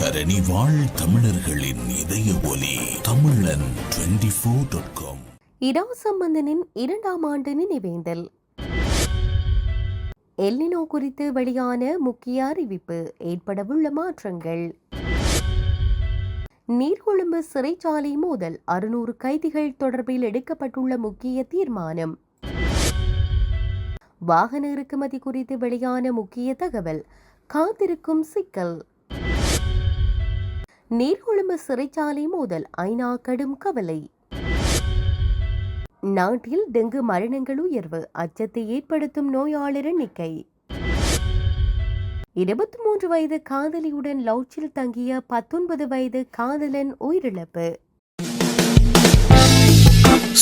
தரணி வாழ் தமிழர்களின் இதய ஒலி தமிழன் 24.com. இரா சம்பந்தனின் 2ஆம் ஆண்டு நினைவேந்தல். எல் நினோ குறித்து வெளியான முக்கிய அறிவிப்பு, ஏற்படவுள்ள மாற்றங்கள். நீர்கொழும்பு சிறைச்சாலை மோதல், 600 கைதிகள் தொடர்பில் எடுக்கப்பட்டுள்ள முக்கிய தீர்மானம். வாகன இறக்குமதி குறித்து வெளியான முக்கிய தகவல், காத்திருக்கும் சிக்கல். நீர்கொழும்பு சிறைச்சாலை மோதல், ஐநா கடும் கவலை. நாட்டில் டெங்கு மரணங்கள் உயர்வு, அச்சத்தை ஏற்படுத்தும் நோயாளர் எண்ணிக்கை. 23 வயது காதலியுடன் லவுச்சில் தங்கிய 19 வயது காதலன் உயிரிழப்பு.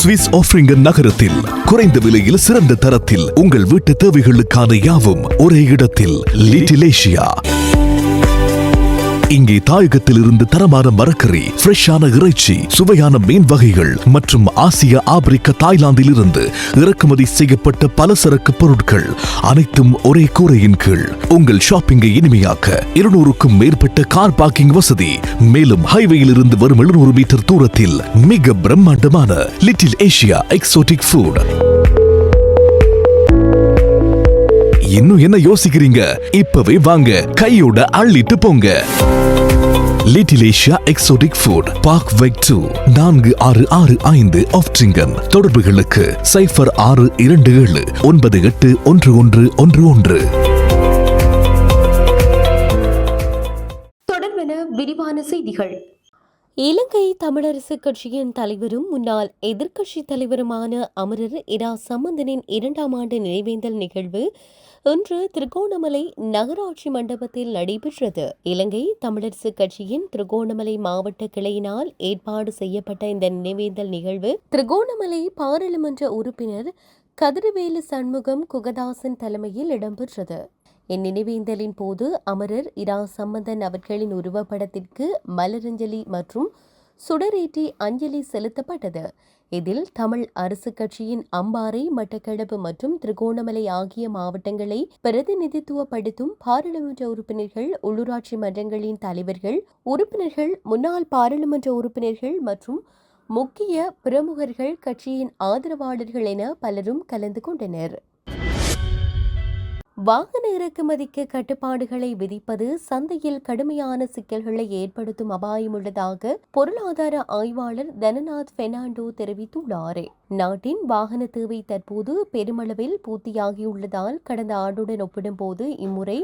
சுவிஸ் ஆஃப்ரிங்கன் நகரத்தில் குறைந்த விலையில் சிறந்த தரத்தில் உங்கள் வீட்டு தேவைகளுக்கான யாவும் ஒரே இடத்தில். Little Asia. இங்கே தாயகத்தில் இருந்து தரமான மரக்கறி, ஃப்ரெஷ்ஷான இறைச்சி, சுவையான மீன் வகைகள் மற்றும் ஆசிய, ஆப்பிரிக்க, தாய்லாந்தில் இருந்து இறக்குமதி செய்யப்பட்ட பலசரக்கு பொருட்கள் அனைத்தும் ஒரே கூரையின் கீழ். உங்கள் ஷாப்பிங்கை இனிமையாக்க 200க்கும் மேற்பட்ட கார் பார்க்கிங் வசதி. மேலும் ஹைவேயில் இருந்து வரும் 700 மீட்டர் தூரத்தில் மிக பிரம்மாண்டமான லிட்டில் ஏசியா எக்ஸோட்டிக் ஃபுட். இன்னும் என்ன யோசிக்கிறீங்க? இப்பவே வாங்க, கையோட அள்ளிட்டு போங்க. Little Asia exotic food, park வெக் 2, 4665 ஆஃப்ட்ரிங்கன். தொடர்புகளுக்கு 0627 981111. தொடர்பென விரிவான செய்திகள். இலங்கை தமிழரசு கட்சியின் தலைவரும் முன்னாள் எதிர்க்கட்சி தலைவருமான அமரர் இரா சம்பந்தனின் 2ஆம் ஆண்டு நினைவேந்தல் நிகழ்வு இன்று திருகோணமலை நகராட்சி மண்டபத்தில் நடைபெற்றது. இலங்கை தமிழரசு கட்சியின் திருகோணமலை மாவட்ட கிளையினால் ஏற்பாடு செய்யப்பட்ட இந்த நினைவேந்தல் நிகழ்வு திருகோணமலை பாராளுமன்ற உறுப்பினர் கதிரவேலு சண்முகம் குகதாசன் தலைமையில் இடம்பெற்றது. இந்நினைவேந்தலின் போது அமரர் இரா சம்பந்தன் அவர்களின் உருவப்படத்திற்கு மலரஞ்சலி மற்றும் சுடரேற்றி அஞ்சலி செலுத்தப்பட்டது. இதில் தமிழ் அரசு கட்சியின் அம்பாறை, மட்டக்களப்பு மற்றும் திருகோணமலை ஆகிய மாவட்டங்களை பிரதிநிதித்துவப்படுத்தும் பாராளுமன்ற உறுப்பினர்கள், உள்ளூராட்சி மன்றங்களின் தலைவர்கள், உறுப்பினர்கள், முன்னாள் பாராளுமன்ற உறுப்பினர்கள் மற்றும் முக்கிய பிரமுகர்கள், கட்சியின் ஆதரவாளர்கள் என பலரும் கலந்து கொண்டனர். வாகன இறக்குமதிக்கு கட்டுப்பாடுகளை விதிப்பது சந்தையில் கடுமையான சிக்கல்களை ஏற்படுத்தும் அபாயம் உள்ளதாக பொருளாதார ஆய்வாளர் தனநாத் பெர்னாண்டோ தெரிவித்துள்ளார். நாட்டின் வாகன தேவை தற்போது பெருமளவில் பூர்த்தியாகியுள்ளதால் கடந்த ஆண்டுடன் ஒப்பிடும்போது இம்முறை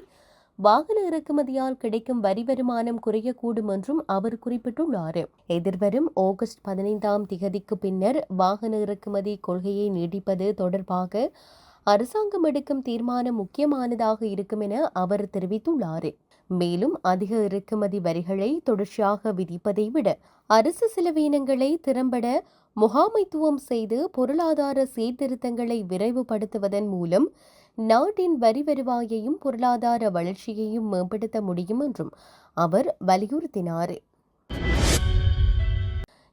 வாகன இறக்குமதியால் கிடைக்கும் வரி வருமானம் குறையக்கூடும் என்றும் அவர் குறிப்பிட்டுள்ளார். எதிர்வரும் ஆகஸ்ட் 15ஆம் திகதிக்கு பின்னர் வாகன இறக்குமதி கொள்கையை நீடிப்பது தொடர்பாக அரசாங்கம் எடுக்கும் தீர்மானம் முக்கியமானதாக இருக்கும் என அவர் தெரிவித்துள்ளார். மேலும் அதிக இறக்குமதி வரிகளை தொடர்ச்சியாக விதிப்பதை விட அரசு செலவீனங்களை திறம்பட முகாமைத்துவம் செய்து பொருளாதார சீர்திருத்தங்களை விரைவுபடுத்துவதன் மூலம் நாட்டின் வரி வருவாயையும் பொருளாதார வளர்ச்சியையும் மேம்படுத்த முடியும் என்றும் அவர் வலியுறுத்தினார்.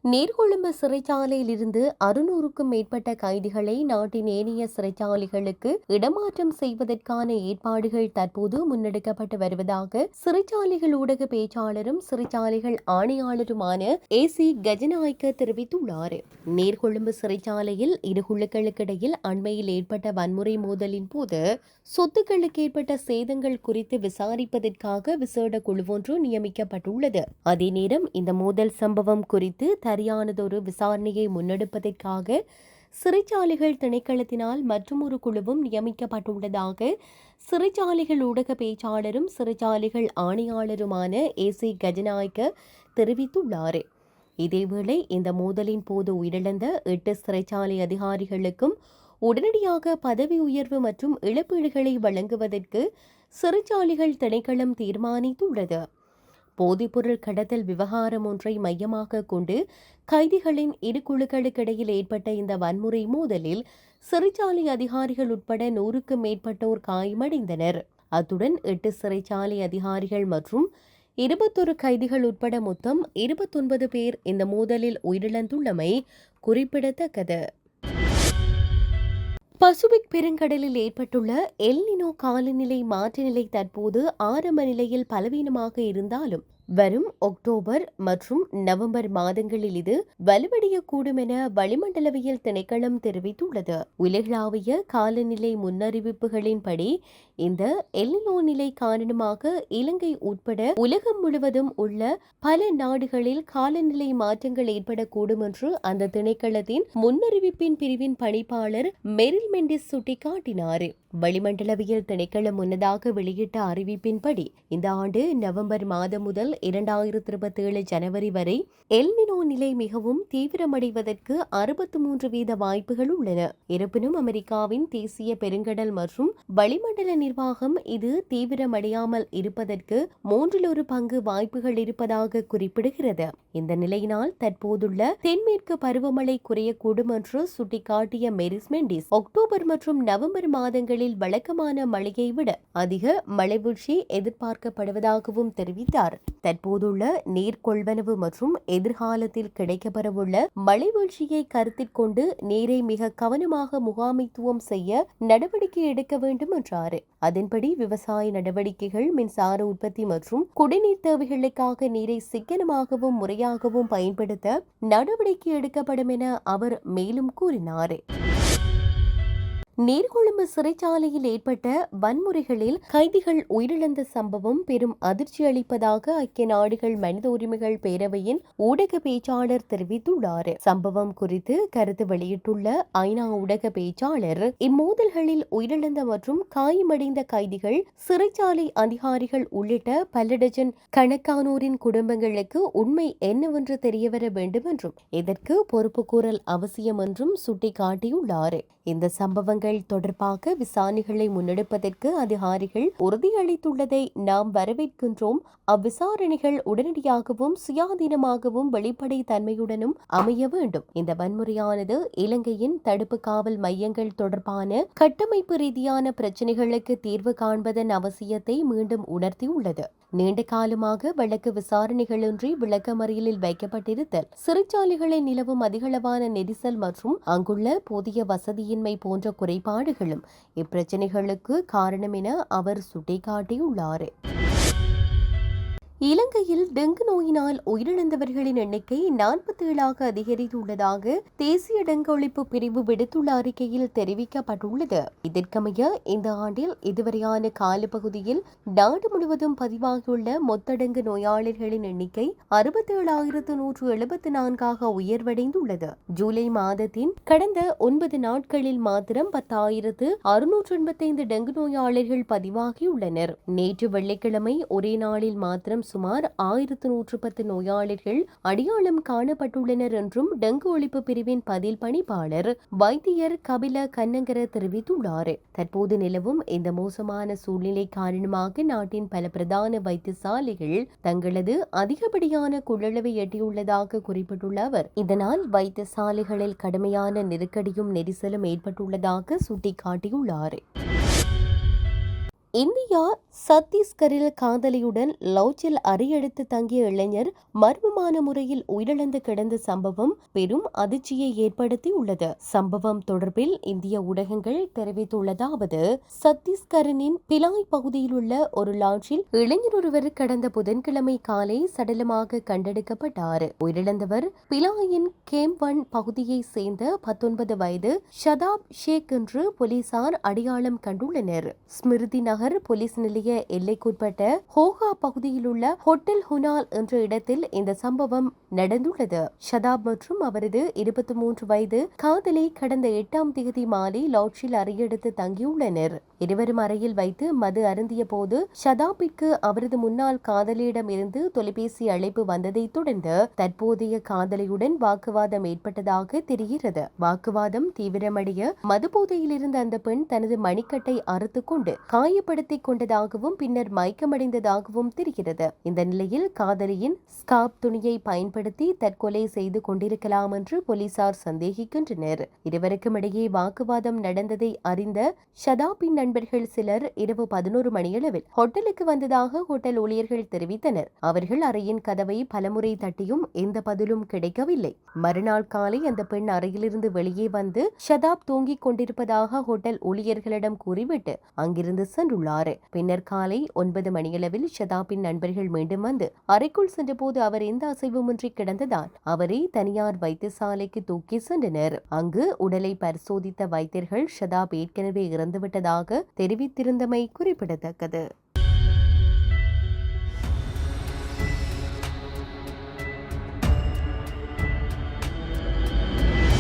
நீர்கொழும்பு சிறைச்சாலையில் இருந்து 600க்கும் மேற்பட்ட கைதிகளை நாட்டின் ஏனைய சிறைச்சாலைகளுக்கு இடமாற்றம் செய்வதற்கான ஏற்பாடுகள் தற்போது முன்னெடுக்கப்பட்டு வருவதாக சிறைச்சாலைகள் ஊடக பேச்சாளரும் சிறைச்சாலைகள் ஆணையாளருமான ஏசி கஜநாயக்க தெரிவித்துள்ளார். நீர்கொழும்பு சிறைச்சாலையில் இரு குழுக்களுக்கிடையில் அண்மையில் ஏற்பட்ட வன்முறை மோதலின் போது சொத்துக்களுக்கு ஏற்பட்ட சேதங்கள் குறித்து விசாரிப்பதற்காக விசேட குழு ஒன்று நியமிக்கப்பட்டுள்ளது. அதே நேரம் இந்த மோதல் சம்பவம் குறித்து சரியானதொரு விசாரணையை முன்னெடுப்பதற்காக சிறைச்சாலைகள் திணைக்களத்தினால் மற்றொரு குழுவும் நியமிக்கப்பட்டுள்ளதாக சிறைச்சாலைகள் ஊடக பேச்சாளரும் சிறைச்சாலைகள் ஆணையாளருமான ஏசி கஜநாயக்க தெரிவித்துள்ளார். இதேவேளை இந்த மோதலின் போது உயிரிழந்த 8 சிறைச்சாலை அதிகாரிகளுக்கும் உடனடியாக பதவி உயர்வு மற்றும் இழப்பீடுகளை வழங்குவதற்கு சிறைச்சாலைகள் திணைக்களம் தீர்மானித்துள்ளது. போதைப்பொருள் கடத்தல் விவகாரம் ஒன்றை மையமாக கொண்டு கைதிகளின் இரு குழுக்களுக்கிடையில் ஏற்பட்ட இந்த வன்முறை மோதலில் சிறைச்சாலை அதிகாரிகள் உட்பட 100க்கும் மேற்பட்டோர் காயமடைந்தனர். அத்துடன் 8 சிறைச்சாலை அதிகாரிகள் மற்றும் 21 கைதிகள் உட்பட மொத்தம் 29 பேர் இந்த மோதலில் உயிரிழந்துள்ளமை குறிப்பிடத்தக்கது. பசிபிக் பெருங்கடலில் ஏற்பட்டுள்ள எல் நினோ காலநிலை மாற்ற நிலை தற்போது ஆரம்ப நிலையில் பலவீனமாக இருந்தாலும் வரும் அக்டோபர் மற்றும் நவம்பர் மாதங்களில் இது வலுவடையக்கூடும் என வளிமண்டலவியல் திணைக்களம் தெரிவித்துள்ளது. உலகளாவிய காலநிலை முன்னறிவிப்புகளின்படி இந்த எல்னினோ நிலை காரணமாக இலங்கை உட்பட உலகம் முழுவதும் உள்ள பல நாடுகளில் காலநிலை மாற்றங்கள் ஏற்படக்கூடும் என்று அந்த திணைக்களத்தின் முன்னறிவிப்பின் பிரிவின் பணிப்பாளர் மெரில் மெண்டிஸ் சுட்டிக்காட்டினார். வளிமண்டலவியல் திணைக்களம் முன்னதாக வெளியிட்ட அறிவிப்பின்படி இந்த ஆண்டு நவம்பர் மாதம் முதல் 2027 ஜனவரி வரை எல்னினோ நிலை மிகவும் தீவிரமடைவதற்கு 63% வாய்ப்புகள் உள்ளன. இருப்பினும் அமெரிக்காவின் தேசிய பெருங்கடல் மற்றும் வளிமண்டல நிர்வாகம் இது தீவிரமடையாமல் இருப்பதற்கு 1/3 வாய்ப்புகள் இருப்பதாக குறிப்பிடுகிறது. இந்த நிலையினால் தற்போதுள்ள தென்மேற்கு பருவமழை குறையக்கூடும் என்று சுட்டிக்காட்டிய மெரிஸ் மெண்டிஸ் அக்டோபர் மற்றும் நவம்பர் மாதங்களில் வழக்கமான மழையை விட அதிக மழை வீழ்ச்சி எதிர்பார்க்கப்படுவதாகவும் தெரிவித்தார். தற்போதுள்ள நீர் கொள்வனவு மற்றும் எதிர்காலத்தில் கிடைக்கப்பெறவுள்ள மழை வீழ்ச்சியை கருத்தில் கொண்டு நீரை மிக கவனமாக முகாமைத்துவம் செய்ய நடவடிக்கை எடுக்க வேண்டும் என்றார். அதன்படி விவசாய நடவடிக்கைகள், மின்சார உற்பத்தி மற்றும் குடிநீர் தேவைகளுக்காக நீரை சிக்கனமாகவும் முறையாகவும் பயன்படுத்த நடவடிக்கை எடுக்கப்படும் என அவர் மேலும் கூறினார். நீர்கொழும்பு சிறைச்சாலையில் ஏற்பட்ட வன்முறைகளில் கைதிகள் உயிரிழந்த சம்பவம் பெரும் அதிர்ச்சி அளிப்பதாக ஐக்கிய நாடுகள் மனித உரிமைகள் பேரவையின் ஊடக பேச்சாளர் தெரிவித்துள்ளார். சம்பவம் குறித்து கருத்து வெளியிட்டுள்ள ஐநா ஊடக பேச்சாளர், இம்மோதல்களில் உயிரிழந்த மற்றும் காயமடைந்த கைதிகள், சிறைச்சாலை அதிகாரிகள் உள்ளிட்ட பல டஜன் கணக்கானோரின் குடும்பங்களுக்கு உண்மை என்னவென்று தெரியவர வேண்டும் என்றும் இதற்கு பொறுப்புக்கூறல் அவசியம் என்றும் சுட்டிக்காட்டியுள்ளார். இந்த சம்பவங்கள் தொடர்பாக விசாரணைகளை முன்னெடுப்பதற்கு அதிகாரிகள் உறுதியளித்துள்ளதை நாம் வரவேற்கின்றோம். அவ்விசாரணைகள் உடனடியாகவும் சுயாதீனமாகவும் வெளிப்படை தன்மையுடனும் அமைய வேண்டும். இந்த வன்முறையானது இலங்கையின் தடுப்பு காவல் மையங்கள் தொடர்பான கட்டமைப்பு ரீதியான பிரச்சினைகளுக்கு தீர்வு காண்பதன் அவசியத்தை மீண்டும் உணர்த்தியுள்ளது. நீண்ட காலமாக வழக்கு விசாரணைகளின்றி விளக்கமறியலில் வைக்கப்பட்டிருத்தல், சிறைச்சாலைகளில் நிலவும் அதிகளவான நெரிசல் மற்றும் அங்குள்ள போதிய வசதியின்மை போன்ற குறைபாடுகளும் இப்பிரச்சினைகளுக்கு காரணம் என அவர் சுட்டிக்காட்டியுள்ளார். இலங்கையில் டெங்கு நோயினால் உயிரிழந்தவர்களின் எண்ணிக்கை 47ஆக அதிகரித்துள்ளதாக தேசிய டெங்கு ஒழிப்பு பிரிவு விடுத்துள்ள அறிக்கையில் தெரிவிக்கப்பட்டுள்ளது. இதற்கமைய இந்த ஆண்டில் இதுவரையான காலப்பகுதியில் நாடு முழுவதும் பதிவாகியுள்ள மொத்த டெங்கு நோயாளர்களின் எண்ணிக்கை 67,174ஆக உயர்வடைந்துள்ளது. ஜூலை மாதத்தின் கடந்த 9 நாட்களில் மாத்திரம் 10,685 டெங்கு நோயாளர்கள் பதிவாகியுள்ளனர். நேற்று வெள்ளிக்கிழமை ஒரே நாளில் மாத்திரம் சுமார் 1,110 நோயாளர்கள் அடையாளம் காணப்பட்டுள்ளனர் என்றும் டெங்கு ஒழிப்பு பிரிவின் பதில் பணிப்பாளர் வைத்தியர் கபில கன்னங்கர தெரிவித்துள்ளார். தற்போது நிலவும் இந்த மோசமான சூழ்நிலை காரணமாக நாட்டின் பல பிரதான வைத்தியசாலைகள் தங்களது அதிகப்படியான கொள்ளளவை எட்டியுள்ளதாக குறிப்பிட்டுள்ள அவர், இதனால் வைத்தியசாலைகளில் கடுமையான நெருக்கடியும் நெரிசலும் ஏற்பட்டுள்ளதாக சுட்டிக்காட்டியுள்ளார். இந்தியா சத்தீஸ்கரில் காதலியுடன் லவ்ஜில் அறையெடுத்து தங்கிய இளைஞர் மர்மமான முறையில் உயிரிழந்து கிடந்த சம்பவம் பெரும் அதிர்ச்சியை ஏற்படுத்தியுள்ளது. சம்பவம் தொடர்பில் இந்திய ஊடகங்கள் தெரிவித்துள்ளதாவது, சத்தீஸ்கரின் பிலாய் பகுதியில் உள்ள ஒரு லாட்ஜில் இளைஞர் ஒருவர் கடந்த புதன்கிழமை காலை சடலமாக கண்டெடுக்கப்பட்டார். உயிரிழந்தவர் பிலாயின் கேம்வன் பகுதியை சேர்ந்த 19 வயது ஷதாப் ஷேக் என்று போலீசார் அடையாளம் கண்டுள்ளனர். ஸ்மிருதி நகர் போலீஸ் நிலைய எல்லைக்குட்பட்ட ஹோகா பகுதியில் உள்ள ஹோட்டல் ஹுனால் என்ற இடத்தில் இந்த சம்பவம் நடந்துள்ளது. ஷதாப் மற்றும் அவரது 23 வயது காதலி கடந்த 8ஆம் தேதி மாலை லாட்ஜில் அறையெடுத்து தங்கியுள்ளனர். இருவரும் அறையில் வைத்து மது அருந்திய போது ஷதாப்பிற்கு அவரது முன்னாள் காதலியிடம் இருந்து தொலைபேசி அழைப்பு வந்ததை தொடர்ந்து தற்போதைய காதலியுடன் வாக்குவாதம் ஏற்பட்டதாக தெரிகிறது. வாக்குவாதம் தீவிரமடைய மதுபோதையில் இருந்த அந்த பெண் தனது மணிக்கட்டை அறுத்துக் கொண்டு காயப்படுத்திக் கொண்டதாகவும் பின்னர் மயக்கமடைந்ததாகவும் தெரிகிறது. இந்த நிலையில் காதலியின் ஸ்கார்ப் துணியை பயன்படுத்தி தற்கொலை செய்து கொண்டிருக்கலாம் என்று போலீசார் சந்தேகிக்கின்றனர். இருவருக்கும் இடையே வாக்குவாதம் நடந்ததை அறிந்த ஷதாப்பின் நண்பர்கள் சிலர் இரவு 11 மணியளவில் ஹோட்டலுக்கு வந்ததாக ஹோட்டல் ஊழியர்கள் தெரிவித்தனர். அவர்கள் அறையின் கதவை பலமுறை தட்டியும் எந்த பதிலும் கிடைக்கவில்லை. மறுநாள் காலை அந்த பெண் அறையிலிருந்து வெளியே வந்து ஷதாப் தூங்கிக் கொண்டிருப்பதாக ஹோட்டல் ஊழியர்களிடம் கூறிவிட்டு அங்கிருந்து சென்றுள்ளார். உயிரிழந்துள்ளார். பின்னர் காலை 9 மணியளவில் ஷதாபின் நண்பர்கள் மீண்டும் வந்து அறைக்குள் சென்றபோது அவர் எந்த அசைவுமின்றி கிடந்ததால் அவரை தனியார் வைத்தியசாலைக்கு தூக்கி சென்றனர். அங்கு உடலை பரிசோதித்த வைத்தியர்கள் ஷதாப் ஏற்கனவே இறந்துவிட்டதாக தெரிவித்திருந்தமை குறிப்பிடத்தக்கது.